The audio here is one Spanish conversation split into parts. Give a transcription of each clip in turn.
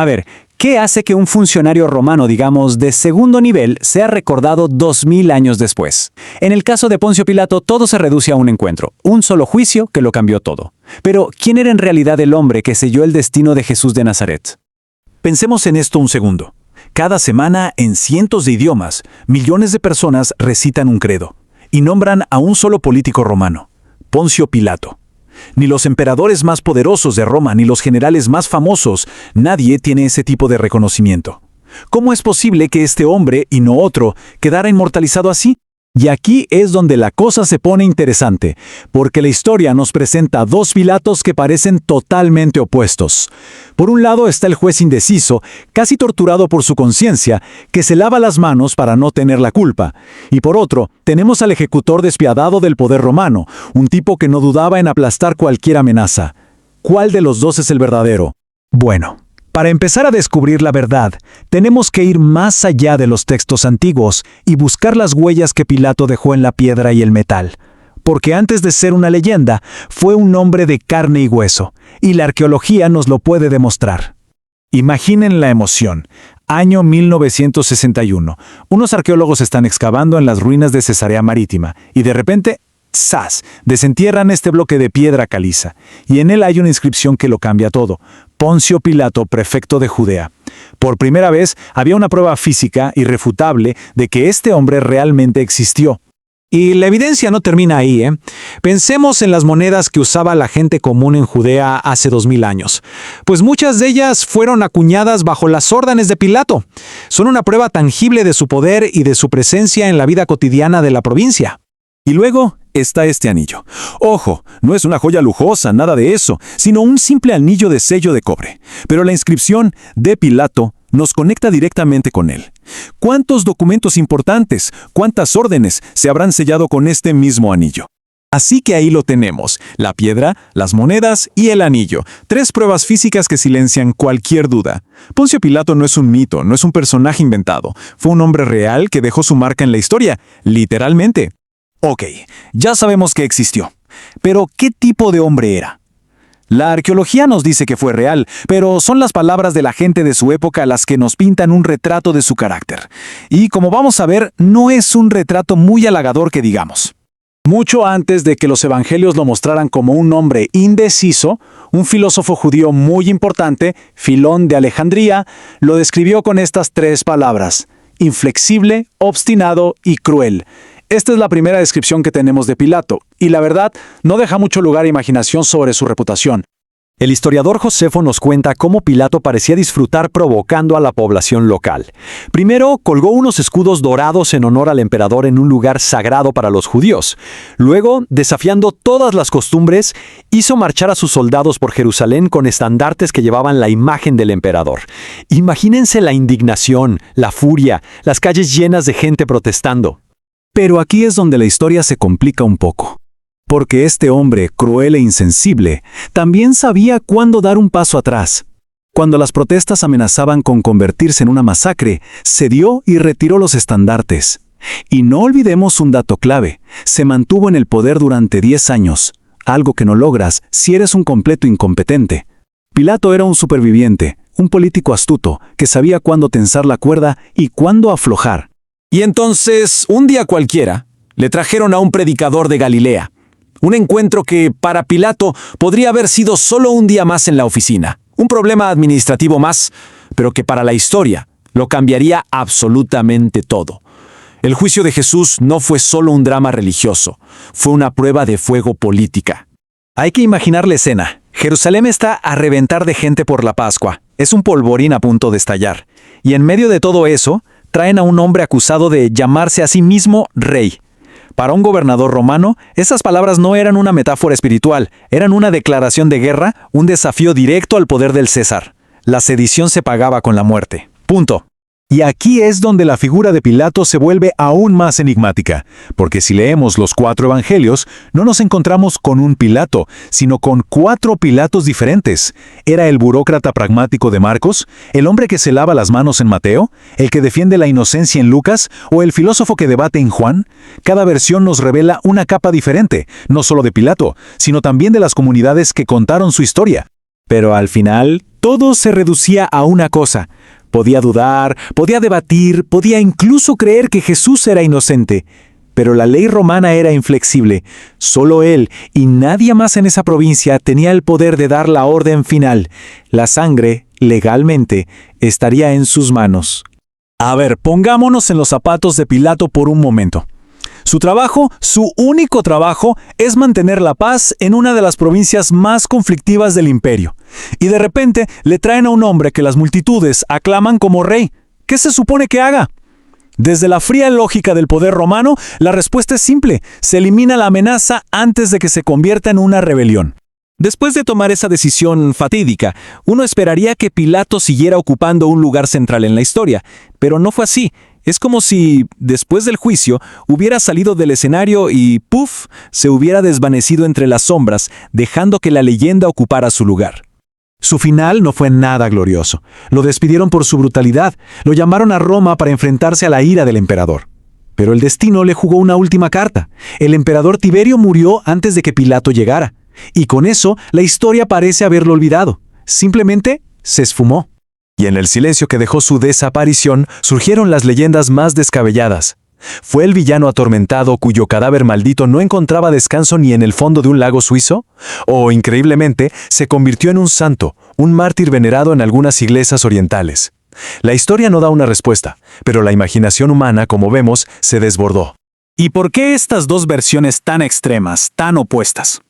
A ver, ¿qué hace que un funcionario romano, digamos, de segundo nivel, sea recordado 2000 años después? En el caso de Poncio Pilato, todo se reduce a un encuentro, un solo juicio que lo cambió todo. Pero, ¿quién era en realidad el hombre que selló el destino de Jesús de Nazaret? Pensemos en esto un segundo. Cada semana, en cientos de idiomas, millones de personas recitan un credo y nombran a un solo político romano, Poncio Pilato. Ni los emperadores más poderosos de Roma, ni los generales más famosos, nadie tiene ese tipo de reconocimiento. ¿Cómo es posible que este hombre, y no otro, quedara inmortalizado así? Y aquí es donde la cosa se pone interesante, porque la historia nos presenta dos Pilatos que parecen totalmente opuestos. Por un lado está el juez indeciso, casi torturado por su conciencia, que se lava las manos para no tener la culpa. Y por otro, tenemos al ejecutor despiadado del poder romano, un tipo que no dudaba en aplastar cualquier amenaza. ¿Cuál de los dos es el verdadero? Bueno, para empezar a descubrir la verdad, tenemos que ir más allá de los textos antiguos y buscar las huellas que Pilato dejó en la piedra y el metal. Porque antes de ser una leyenda, fue un hombre de carne y hueso, y la arqueología nos lo puede demostrar. Imaginen la emoción. Año 1961. Unos arqueólogos están excavando en las ruinas de Cesarea Marítima, y de repente, ¡zas!, desentierran este bloque de piedra caliza, y en él hay una inscripción que lo cambia todo. Poncio Pilato, prefecto de Judea. Por primera vez había una prueba física irrefutable de que este hombre realmente existió. Y la evidencia no termina ahí, ¿eh? Pensemos en las monedas que usaba la gente común en Judea hace 2000 años. Pues muchas de ellas fueron acuñadas bajo las órdenes de Pilato. Son una prueba tangible de su poder y de su presencia en la vida cotidiana de la provincia. Y luego está este anillo. Ojo, no es una joya lujosa, nada de eso, sino un simple anillo de sello de cobre. Pero la inscripción de Pilato nos conecta directamente con él. ¿Cuántos documentos importantes, cuántas órdenes se habrán sellado con este mismo anillo? Así que ahí lo tenemos, la piedra, las monedas y el anillo. 3 pruebas físicas que silencian cualquier duda. Poncio Pilato no es un mito, no es un personaje inventado. Fue un hombre real que dejó su marca en la historia, literalmente. Ok, ya sabemos que existió. Pero, ¿qué tipo de hombre era? La arqueología nos dice que fue real, pero son las palabras de la gente de su época las que nos pintan un retrato de su carácter. Y como vamos a ver, no es un retrato muy halagador que digamos. Mucho antes de que los evangelios lo mostraran como un hombre indeciso, un filósofo judío muy importante, Filón de Alejandría, lo describió con estas 3 palabras: inflexible, obstinado y cruel. Esta es la primera descripción que tenemos de Pilato, y la verdad no deja mucho lugar a imaginación sobre su reputación. El historiador Josefo nos cuenta cómo Pilato parecía disfrutar provocando a la población local. Primero, colgó unos escudos dorados en honor al emperador en un lugar sagrado para los judíos. Luego, desafiando todas las costumbres, hizo marchar a sus soldados por Jerusalén con estandartes que llevaban la imagen del emperador. Imagínense la indignación, la furia, las calles llenas de gente protestando. Pero aquí es donde la historia se complica un poco. Porque este hombre, cruel e insensible, también sabía cuándo dar un paso atrás. Cuando las protestas amenazaban con convertirse en una masacre, cedió y retiró los estandartes. Y no olvidemos un dato clave: se mantuvo en el poder durante 10 años, algo que no logras si eres un completo incompetente. Pilato era un superviviente, un político astuto, que sabía cuándo tensar la cuerda y cuándo aflojar. Y entonces, un día cualquiera, le trajeron a un predicador de Galilea. Un encuentro que, para Pilato, podría haber sido solo un día más en la oficina. Un problema administrativo más, pero que para la historia lo cambiaría absolutamente todo. El juicio de Jesús no fue solo un drama religioso, fue una prueba de fuego política. Hay que imaginar la escena. Jerusalén está a reventar de gente por la Pascua. Es un polvorín a punto de estallar. Y en medio de todo eso, traen a un hombre acusado de llamarse a sí mismo rey. Para un gobernador romano, esas palabras no eran una metáfora espiritual, eran una declaración de guerra, un desafío directo al poder del César. La sedición se pagaba con la muerte. Punto. Y aquí es donde la figura de Pilato se vuelve aún más enigmática, porque si leemos los 4 evangelios, no nos encontramos con un Pilato, sino con 4 Pilatos diferentes. ¿Era el burócrata pragmático de Marcos, el hombre que se lava las manos en Mateo, el que defiende la inocencia en Lucas, o el filósofo que debate en Juan? Cada versión nos revela una capa diferente, no solo de Pilato, sino también de las comunidades que contaron su historia. Pero al final, Todo se reducía a una cosa. Podía dudar, podía debatir, podía incluso creer que Jesús era inocente. Pero la ley romana era inflexible. Solo él y nadie más en esa provincia tenía el poder de dar la orden final. La sangre, legalmente, estaría en sus manos. A ver, pongámonos en los zapatos de Pilato por un momento. Su trabajo, su único trabajo, es mantener la paz en una de las provincias más conflictivas del imperio. Y de repente le traen a un hombre que las multitudes aclaman como rey. ¿Qué se supone que haga? Desde la fría lógica del poder romano, la respuesta es simple: se elimina la amenaza antes de que se convierta en una rebelión. Después de tomar esa decisión fatídica, uno esperaría que Pilato siguiera ocupando un lugar central en la historia, pero no fue así. Es como si, después del juicio, hubiera salido del escenario y, ¡puf!, se hubiera desvanecido entre las sombras, dejando que la leyenda ocupara su lugar. Su final no fue nada glorioso. Lo despidieron por su brutalidad, lo llamaron a Roma para enfrentarse a la ira del emperador. Pero el destino le jugó una última carta. El emperador Tiberio murió antes de que Pilato llegara. Y con eso, la historia parece haberlo olvidado. Simplemente se esfumó. Y en el silencio que dejó su desaparición, surgieron las leyendas más descabelladas. ¿Fue el villano atormentado cuyo cadáver maldito no encontraba descanso ni en el fondo de un lago suizo? ¿O, increíblemente, se convirtió en un santo, un mártir venerado en algunas iglesias orientales? La historia no da una respuesta, pero la imaginación humana, como vemos, se desbordó. ¿Y por qué estas dos versiones tan extremas, tan opuestas?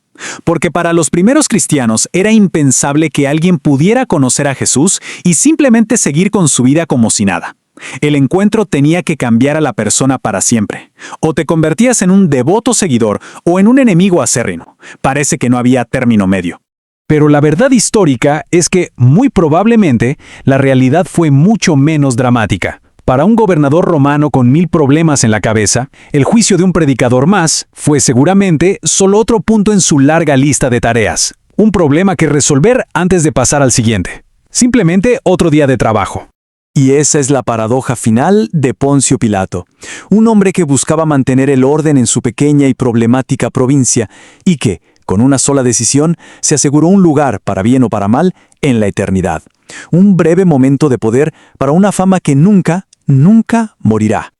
Porque para los primeros cristianos era impensable que alguien pudiera conocer a Jesús y simplemente seguir con su vida como si nada. El encuentro tenía que cambiar a la persona para siempre. O te convertías en un devoto seguidor o en un enemigo acérrimo. Parece que no había término medio. Pero la verdad histórica es que, muy probablemente, la realidad fue mucho menos dramática. Para un gobernador romano con 1000 problemas en la cabeza, el juicio de un predicador más fue seguramente solo otro punto en su larga lista de tareas. Un problema que resolver antes de pasar al siguiente. Simplemente otro día de trabajo. Y esa es la paradoja final de Poncio Pilato, un hombre que buscaba mantener el orden en su pequeña y problemática provincia y que, con una sola decisión, se aseguró un lugar, para bien o para mal, en la eternidad. Un breve momento de poder para una fama que nunca morirá.